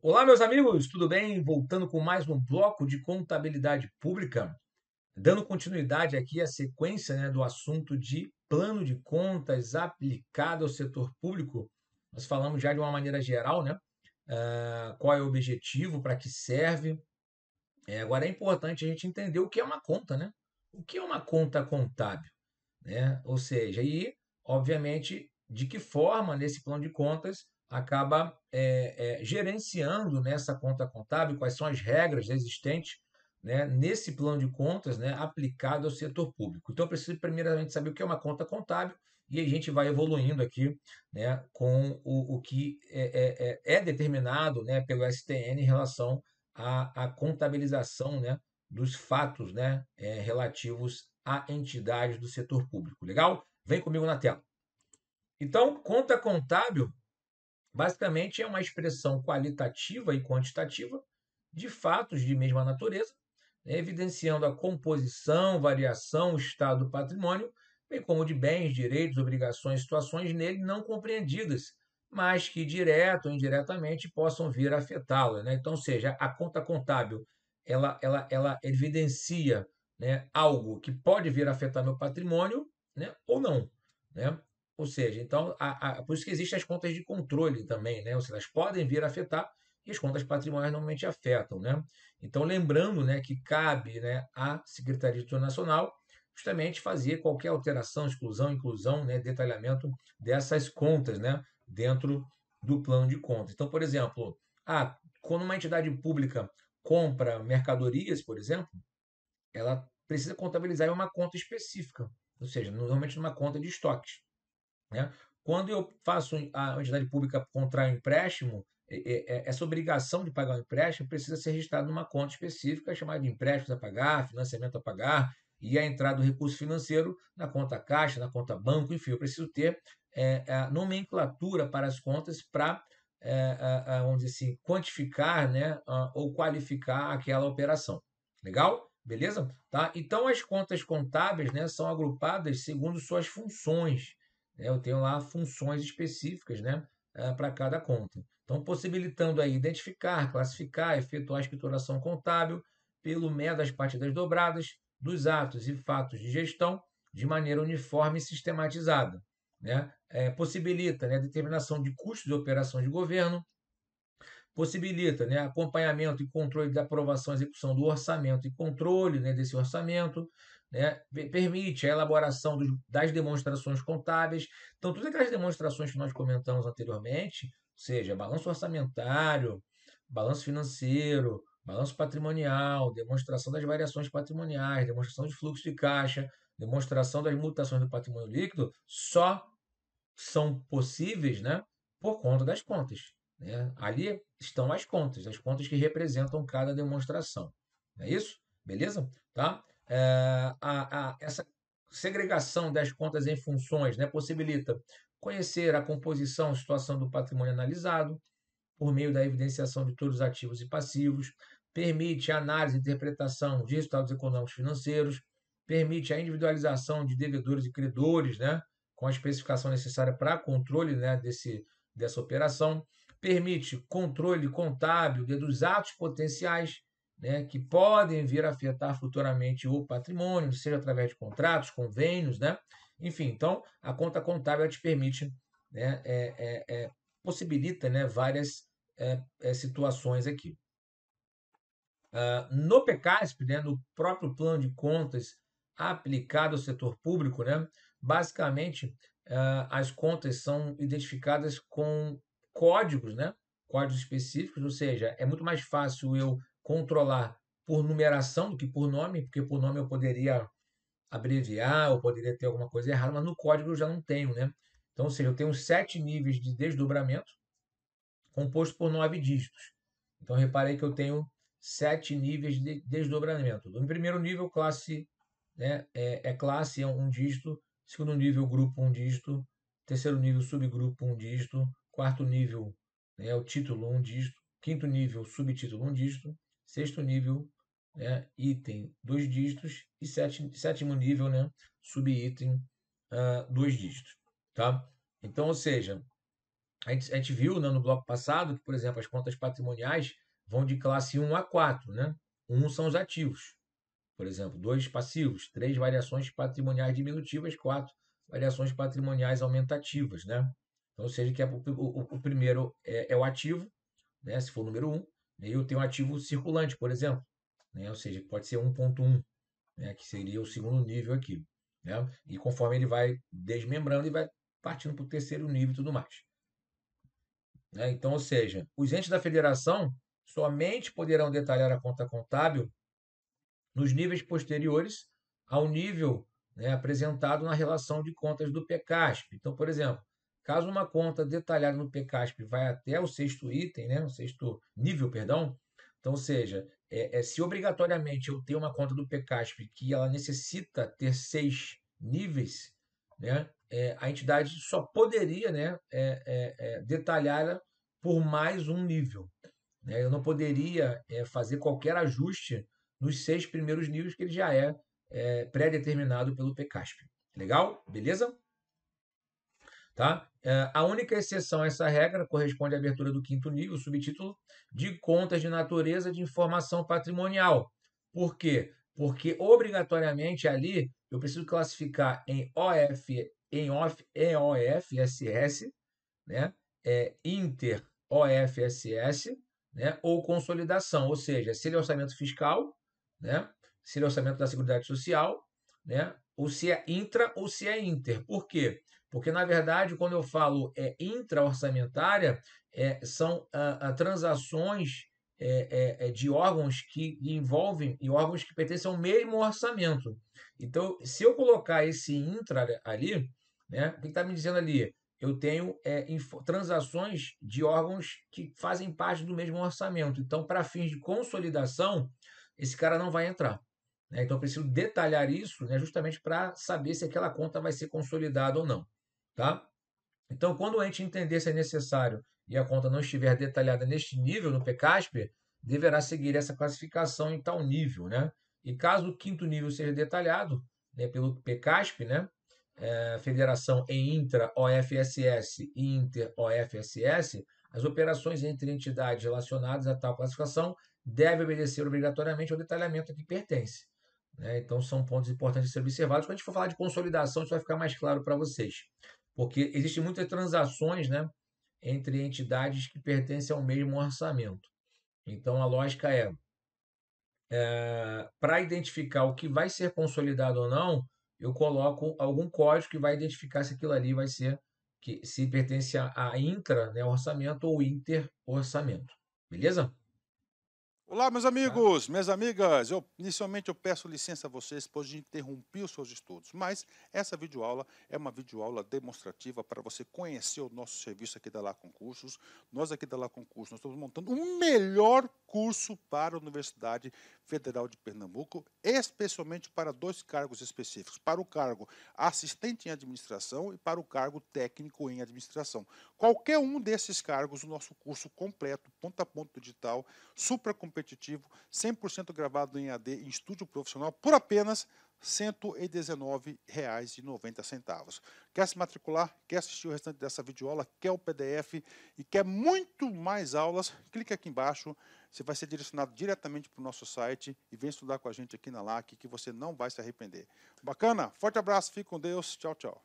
Olá, meus amigos, tudo bem? Voltando com mais um bloco de contabilidade pública, dando continuidade aqui à sequência, né, do assunto de plano de contas aplicado ao setor público. Nós falamos já de uma maneira geral, né? Qual é o objetivo, para que serve. Agora é importante a gente entender o que é uma conta, né? O que é uma conta contábil, né? Ou seja, e obviamente de que forma nesse plano de contas acaba gerenciando nessa conta contábil, quais são as regras existentes, né, nesse plano de contas, né, aplicado ao setor público. Então, eu preciso primeiramente saber o que é uma conta contábil e a gente vai evoluindo aqui, né, com o que é determinado, né, pelo STN em relação à contabilização, né, dos fatos, né, relativos a entidades do setor público. Legal? Vem comigo na tela. Então, conta contábil basicamente é uma expressão qualitativa e quantitativa de fatos de mesma natureza, né, evidenciando a composição, variação, estado do patrimônio, bem como de bens, direitos, obrigações, situações nele não compreendidas, mas que direto ou indiretamente possam vir a afetá-lo, né? Então, ou seja, a conta contábil ela evidencia, né, algo que pode vir a afetar meu patrimônio, né, ou não, né? Ou seja, então, por isso que existem as contas de controle também, né? Ou seja, elas podem vir a afetar e as contas patrimoniais normalmente afetam, né? Então, lembrando, né, que cabe, né, à Secretaria de Nacional justamente fazer qualquer alteração, exclusão, inclusão, né, detalhamento dessas contas, né, dentro do plano de contas. Então, por exemplo, quando uma entidade pública compra mercadorias, por exemplo, ela precisa contabilizar em uma conta específica, ou seja, normalmente numa conta de estoques, né? Quando eu faço a entidade pública contrai um empréstimo, essa obrigação de pagar o empréstimo precisa ser registrada numa conta específica chamada de empréstimos a pagar, financiamento a pagar e a entrada do recurso financeiro na conta caixa, na conta banco, enfim, eu preciso ter a nomenclatura para as contas para, vamos dizer assim, quantificar, né, ou qualificar aquela operação. Legal? Beleza? Tá? Então, as contas contábeis, né, são agrupadas segundo suas funções, né? Eu tenho lá funções específicas, né, para cada conta. Então, possibilitando aí identificar, classificar, efetuar a escrituração contábil pelo método das partidas dobradas dos atos e fatos de gestão de maneira uniforme e sistematizada, né? Possibilita, né, a determinação de custos de operações de governo, possibilita, né, acompanhamento e controle da aprovação e execução do orçamento e controle, né, desse orçamento, né, permite a elaboração das demonstrações contábeis. Então, todas aquelas demonstrações que nós comentamos anteriormente, seja balanço orçamentário, balanço financeiro, balanço patrimonial, demonstração das variações patrimoniais, demonstração de fluxo de caixa, demonstração das mutações do patrimônio líquido, só são possíveis, né, por conta das contas, né? Ali estão as contas que representam cada demonstração. Não é isso? Beleza? Tá? Essa segregação das contas em funções, né, possibilita conhecer a composição e situação do patrimônio analisado por meio da evidenciação de todos os ativos e passivos, permite a análise e interpretação de resultados econômicos financeiros, permite a individualização de devedores e credores, né, com a especificação necessária para controle, né, dessa operação, permite controle contábil dos atos potenciais, né, que podem vir a afetar futuramente o patrimônio, seja através de contratos, convênios, né? Enfim, então a conta contábil te permite, né, possibilita, né, várias situações aqui. No PECASP, né, no próprio plano de contas aplicado ao setor público, né, basicamente as contas são identificadas com códigos, né, códigos específicos, ou seja, é muito mais fácil eu controlar por numeração do que por nome, porque por nome eu poderia abreviar, ou poderia ter alguma coisa errada, mas no código eu já não tenho, né? Então, ou seja, eu tenho 7 níveis de desdobramento composto por 9 dígitos. Então, reparei que eu tenho 7 níveis de desdobramento. No primeiro nível, classe, né, classe, é um dígito. Segundo nível, grupo, um dígito. Terceiro nível, subgrupo, um dígito. Quarto nível, né, o título, um dígito. Quinto nível, subtítulo, um dígito. Sexto nível, né, item, 2 dígitos. E sétimo nível, né, subitem, 2 dígitos. Tá? Então, ou seja, a gente viu, né, no bloco passado que, por exemplo, as contas patrimoniais vão de classe 1 a 4, né? 1 são os ativos, por exemplo, 2 passivos, 3 variações patrimoniais diminutivas, 4 variações patrimoniais aumentativas, né? Então, ou seja, que o primeiro é o ativo, né? Se for o número 1, e eu tenho um ativo circulante, por exemplo, né? Ou seja, pode ser 1.1, né? Que seria o segundo nível aqui, né? E conforme ele vai desmembrando, ele vai partindo para o terceiro nível e tudo mais, né? Então, ou seja, os entes da federação somente poderão detalhar a conta contábil nos níveis posteriores ao nível, né, apresentado na relação de contas do PECASP. Então, por exemplo, caso uma conta detalhada no PECASP vai até o sexto item, né, o sexto nível, perdão, então, ou seja, se obrigatoriamente eu tenho uma conta do PECASP que ela necessita ter 6 níveis, né, a entidade só poderia, né, detalhá-la por mais um nível, né? Eu não poderia fazer qualquer ajuste nos 6 primeiros níveis que ele já pré-determinado pelo PECASP. Legal? Beleza? Tá? A única exceção a essa regra corresponde à abertura do quinto nível, subtítulo de contas de natureza de informação patrimonial. Por quê? Porque obrigatoriamente ali eu preciso classificar em OFSS, né? Inter OFSS, né? Ou consolidação, ou seja, se ele é orçamento fiscal, né? Se ele é orçamento da Seguridade Social, né? Ou se é intra ou se é inter. Por quê? Porque, na verdade, quando eu falo intra-orçamentária, são transações de órgãos que envolvem e órgãos que pertencem ao mesmo orçamento. Então, se eu colocar esse intra ali, né, o que está me dizendo ali? Eu tenho transações de órgãos que fazem parte do mesmo orçamento. Então, para fins de consolidação, esse cara não vai entrar, né? Então, eu preciso detalhar isso, né, justamente para saber se aquela conta vai ser consolidada ou não. Tá? Então, quando a gente entender se é necessário e a conta não estiver detalhada neste nível, no PECASP, deverá seguir essa classificação em tal nível, né? E caso o quinto nível seja detalhado, né, pelo PECASP, né, Federação em intra-OFSS e inter-OFSS, as operações entre entidades relacionadas a tal classificação devem obedecer obrigatoriamente ao detalhamento a que pertence, né? Então, são pontos importantes de ser observados. Quando a gente for falar de consolidação, isso vai ficar mais claro para vocês, porque existem muitas transações, né, entre entidades que pertencem ao mesmo orçamento. Então, a lógica para identificar o que vai ser consolidado ou não, eu coloco algum código que vai identificar se aquilo ali vai ser, se pertence a intra, né, orçamento ou inter orçamento. Beleza? Olá, meus Tá? amigos, minhas amigas. Inicialmente eu peço licença a vocês, pois interrompi os seus estudos, mas essa videoaula é uma videoaula demonstrativa para você conhecer o nosso serviço aqui da Lá Concursos. Nós aqui da Lá Concursos, nós estamos montando o melhor curso para a Universidade Federal de Pernambuco, especialmente para 2 cargos específicos, para o cargo assistente em administração e para o cargo técnico em administração. Qualquer um desses cargos, o nosso curso completo, ponto a ponto digital, super competitivo, 100% gravado em AD em estúdio profissional por apenas R$ 119,90. Quer se matricular? Quer assistir o restante dessa videoaula? Quer o PDF e quer muito mais aulas? Clique aqui embaixo, você vai ser direcionado diretamente para o nosso site e vem estudar com a gente aqui na LAC que você não vai se arrepender. Bacana? Forte abraço, fique com Deus, tchau, tchau.